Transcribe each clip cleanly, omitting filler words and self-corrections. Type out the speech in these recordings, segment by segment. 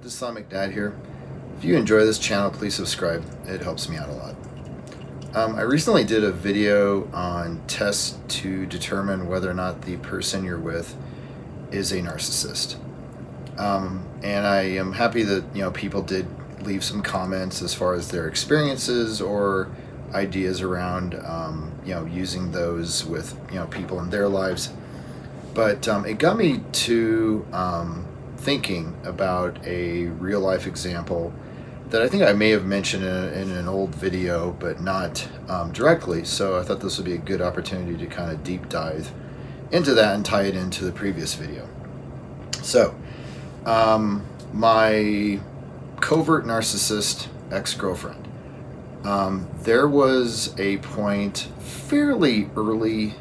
This is Islamic Dad here. If you enjoy this channel, please subscribe. It helps me out a lot. I recently did a video on tests to determine whether or not the person you're with is a narcissist. And I am happy that people did leave some comments as far as their experiences or ideas around using those with people in their lives. But it got me to thinking about a real life example that I think I may have mentioned in an old video, but not directly. So I thought this would be a good opportunity to kind of deep dive into that and tie it into the previous video. So my covert narcissist ex-girlfriend, there was a point fairly early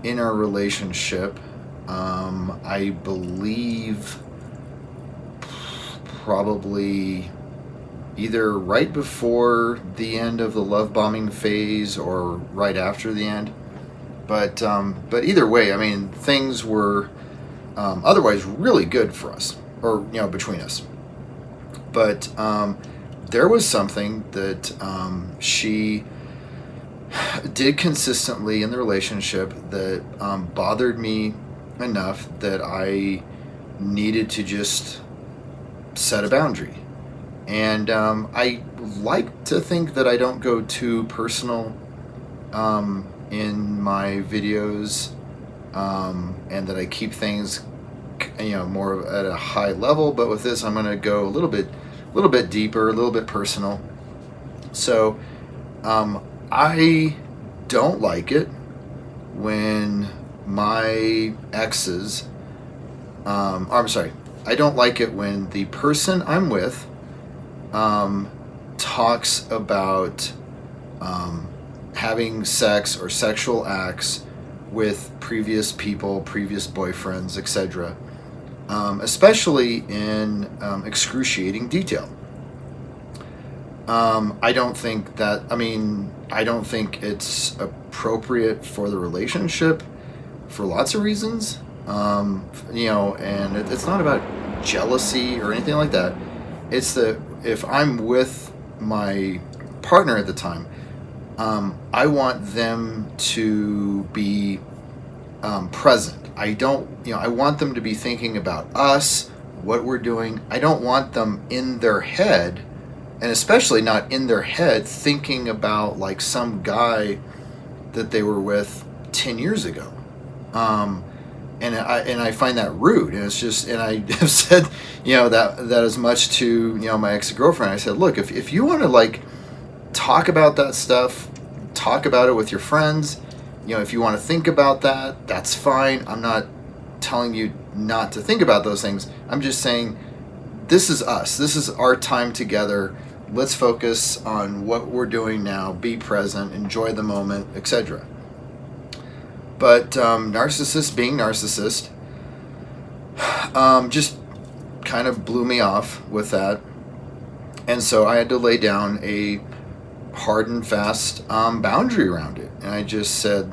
in our relationship, I believe probably either right before the end of the love bombing phase or right after the end. But either way, I mean, things were otherwise really good for us, or between us. But there was something that she did consistently in the relationship that bothered me enough that I needed to just set a boundary. And I like to think that I don't go too personal in my videos, and that I keep things more at a high level. But with this, I'm going to go a little bit deeper, a little bit personal. So I don't like it when my exes, I don't like it when the person I'm with talks about having sex or sexual acts with previous people, previous boyfriends, etc., especially in excruciating detail. I don't think it's appropriate for the relationship for lots of reasons. And it's not about jealousy or anything like that. It's that if I'm with my partner at the time, I want them to be present. I want them to be thinking about us, what we're doing. I don't want them in their head, and especially not in their head thinking about like some guy that they were with 10 years ago. And I find that rude, and it's just, and I have said, that as much to, my ex-girlfriend. I said, look, if you want to like talk about that stuff, talk about it with your friends, if you want to think about that, that's fine. I'm not telling you not to think about those things. I'm just saying, this is us. This is our time together. Let's focus on what we're doing now, be present, enjoy the moment, etc. But narcissist being narcissist just kind of blew me off with that. And so I had to lay down a hard and fast boundary around it. And I just said,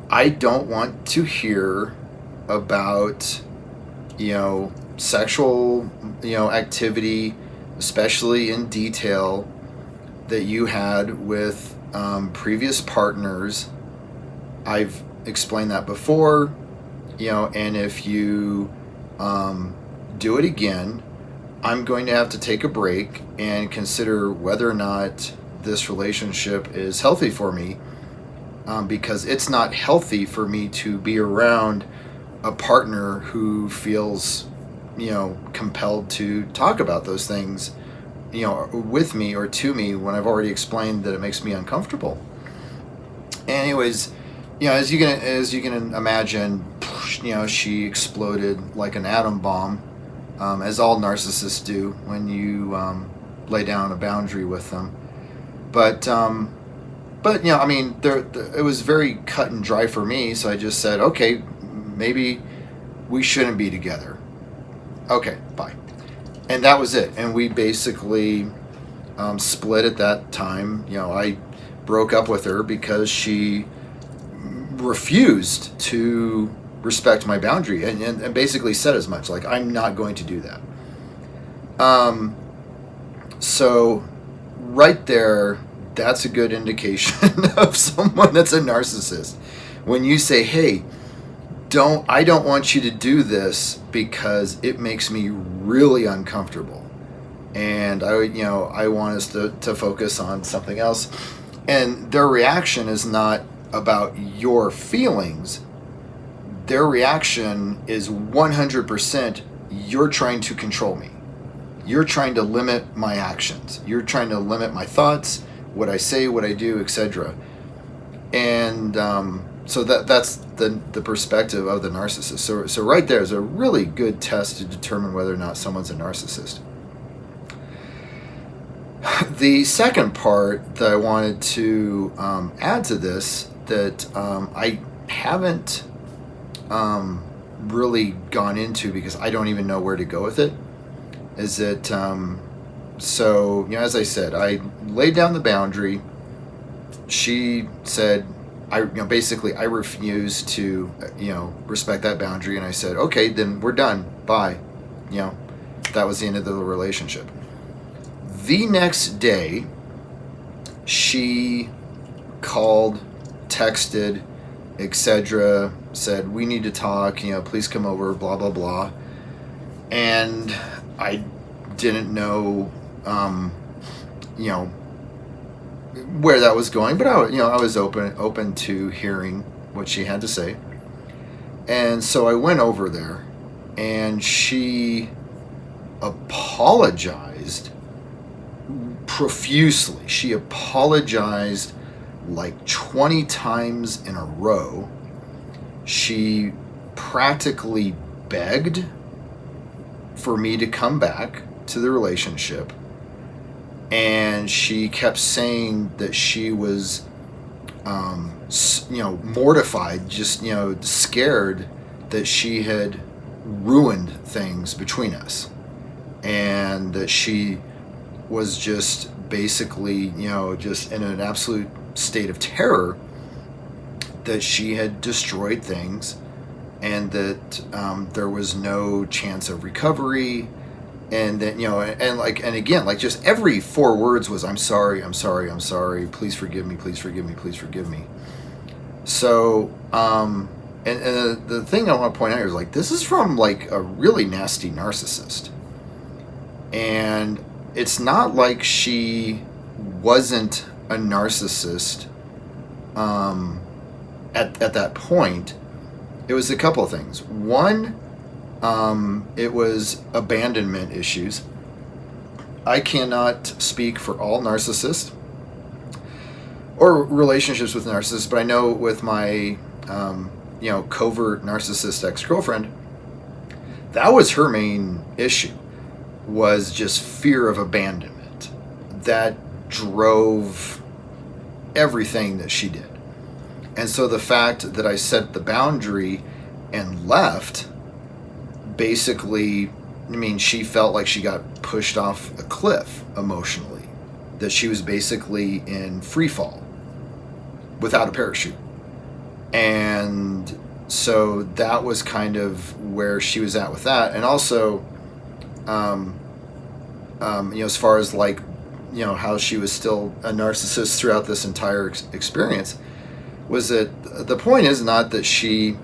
I don't want to hear about, sexual, activity, especially in detail, that you had with previous partners. I've explained that before, and if you do it again, I'm going to have to take a break and consider whether or not this relationship is healthy for me, because it's not healthy for me to be around a partner who feels, compelled to talk about those things, with me or to me when I've already explained that it makes me uncomfortable. Anyways, as you can imagine, she exploded like an atom bomb, as all narcissists do when you lay down a boundary with them. But it was very cut and dry for me. So I just said, okay, maybe we shouldn't be together. Okay, bye. And that was it. And we basically split at that time. I broke up with her because she refused to respect my boundary and basically said as much, like, I'm not going to do that. Um, so right there, that's a good indication of someone that's a narcissist. When you say, "Hey, I don't want you to do this because it makes me really uncomfortable, and I want us to focus on something else," and their reaction is not about your feelings. Their reaction is 100%, you're trying to control me. You're trying to limit my actions. You're trying to limit my thoughts, what I say, what I do, etc. And so that's the perspective of the narcissist. So right there is a really good test to determine whether or not someone's a narcissist. The second part that I wanted to add to this that I haven't really gone into because I don't even know where to go with it is that so as I said, I laid down the boundary. She said, basically I refused to respect that boundary, and I said, okay, then we're done, bye. That was the end of the relationship. The next day, she called, texted, etc., said, we need to talk, please come over, blah, blah, blah. And I didn't know, where that was going, but I was open to hearing what she had to say. And so I went over there, and she apologized profusely. She apologized like 20 times in a row. She practically begged for me to come back to the relationship, and she kept saying that she was mortified, just scared that she had ruined things between us, and that she was just basically just in an absolute state of terror that she had destroyed things, and that there was no chance of recovery, and that and again, just every 4 words was, I'm sorry, I'm sorry, I'm sorry, please forgive me, please forgive me, please forgive me. So and the thing I want to point out here is this is from a really nasty narcissist, and it's not like she wasn't a narcissist at that point. It was a couple of things. One, it was abandonment issues. I cannot speak for all narcissists or relationships with narcissists, but I know with my covert narcissist ex-girlfriend, that was her main issue, was just fear of abandonment. That drove everything that she did. And so the fact that I set the boundary and left, basically, she felt like she got pushed off a cliff emotionally, that she was basically in free fall without a parachute. And so that was kind of where she was at with that. And also, as far as how she was still a narcissist throughout this entire experience, was that the point is not that she,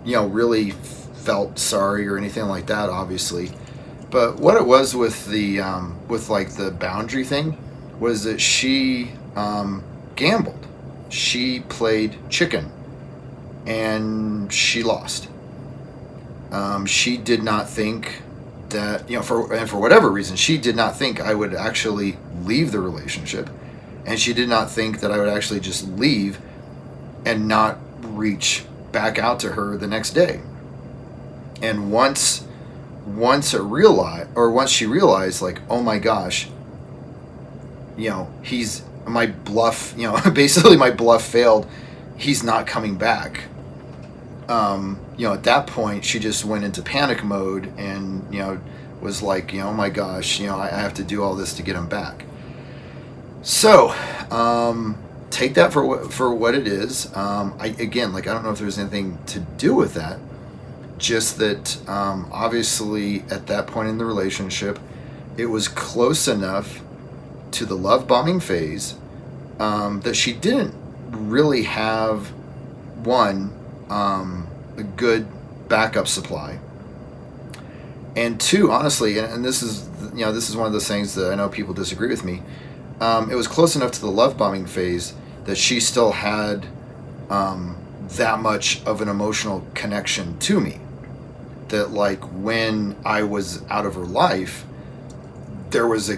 really felt sorry or anything like that, obviously. But what it was with the the boundary thing was that she gambled. She played chicken, and she lost. She did not think that for whatever reason, she did not think I would actually leave the relationship, and she did not think that I would actually just leave and not reach back out to her the next day. And once she realized, oh my gosh, he's my bluff, basically my bluff failed. He's not coming back. At that point, she just went into panic mode and, was like, oh my gosh, I have to do all this to get him back. So, take that for what it is. I don't know if there's anything to do with that, just that obviously at that point in the relationship, it was close enough to the love bombing phase that she didn't really have one, a good backup supply, and two, honestly, and this is one of those things that I know people disagree with me. It was close enough to the love bombing phase that she still had that much of an emotional connection to me, that like when I was out of her life, there was a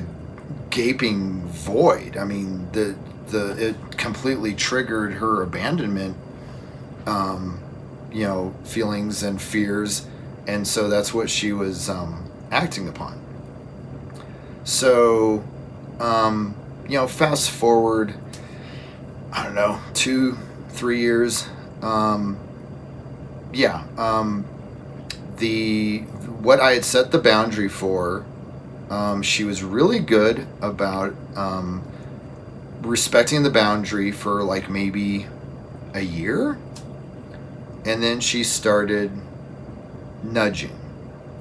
gaping void. I mean, it completely triggered her abandonment, feelings and fears, and so that's what she was acting upon. So, fast forward, I don't know, 2-3 years. What I had set the boundary for, she was really good about respecting the boundary for like maybe a year, and then she started nudging.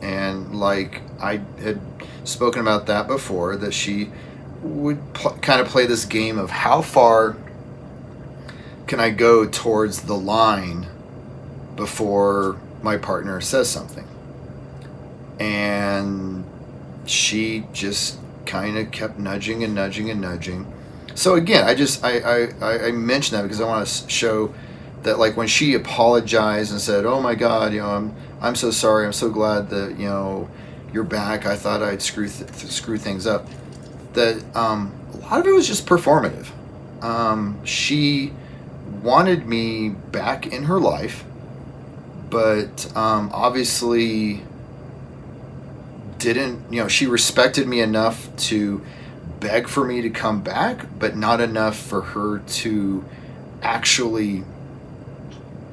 And like I had spoken about that before, that she would kind of play this game of how far can I go towards the line before my partner says something. And she just kind of kept nudging and nudging and nudging. So again, I mention that because I want to show that, like, when she apologized and said, "Oh my God, I'm so sorry. I'm so glad that you're back. I thought I'd screw things up." That a lot of it was just performative. She wanted me back in her life, but obviously didn't. She respected me enough to beg for me to come back, but not enough for her to actually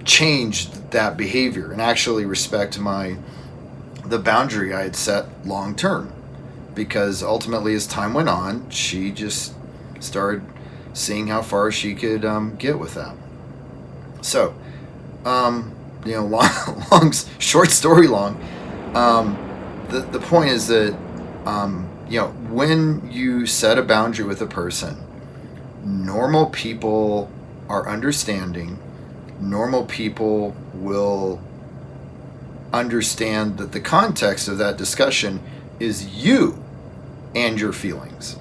change that behavior and actually respect the boundary I had set long term. Because ultimately, as time went on, she just started seeing how far she could get with that. So, short story long. The point is that when you set a boundary with a person, normal people are understanding. Normal people will understand that the context of that discussion is you and your feelings.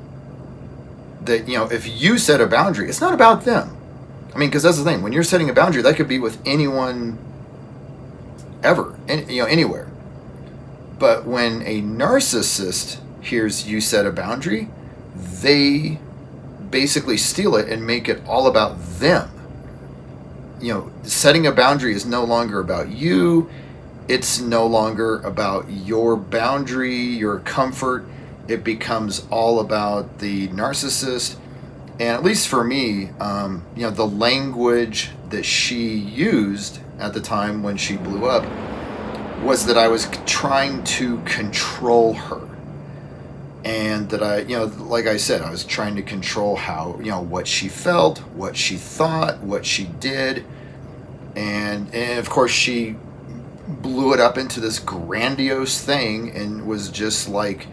That, if you set a boundary, it's not about them. I mean, because that's the thing. When you're setting a boundary, that could be with anyone ever, anywhere. But when a narcissist hears you set a boundary, they basically steal it and make it all about them. Setting a boundary is no longer about you. It's no longer about your boundary, your comfort. It becomes all about the narcissist. And at least for me, the language that she used at the time when she blew up was that I was trying to control her. And that like I said, I was trying to control how, what she felt, what she thought, what she did. And of course, she blew it up into this grandiose thing and was just like,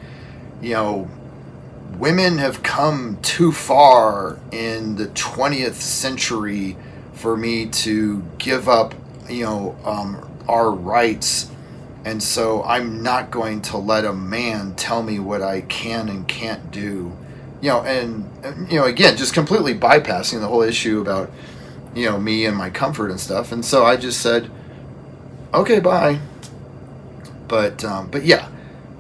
women have come too far in the 20th century for me to give up, our rights. And so I'm not going to let a man tell me what I can and can't do. Again, just completely bypassing the whole issue about, me and my comfort and stuff. And so I just said, okay, bye. But yeah.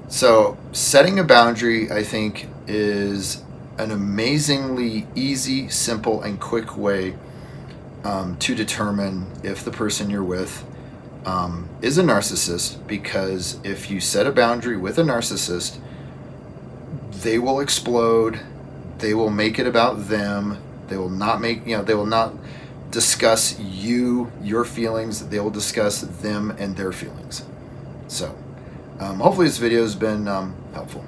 So setting a boundary, I think, is an amazingly easy, simple, and quick way to determine if the person you're with is a narcissist. Because if you set a boundary with a narcissist, they will explode. They will make it about them. They will not they will not discuss your feelings. They will discuss them and their feelings. So hopefully this video has been helpful.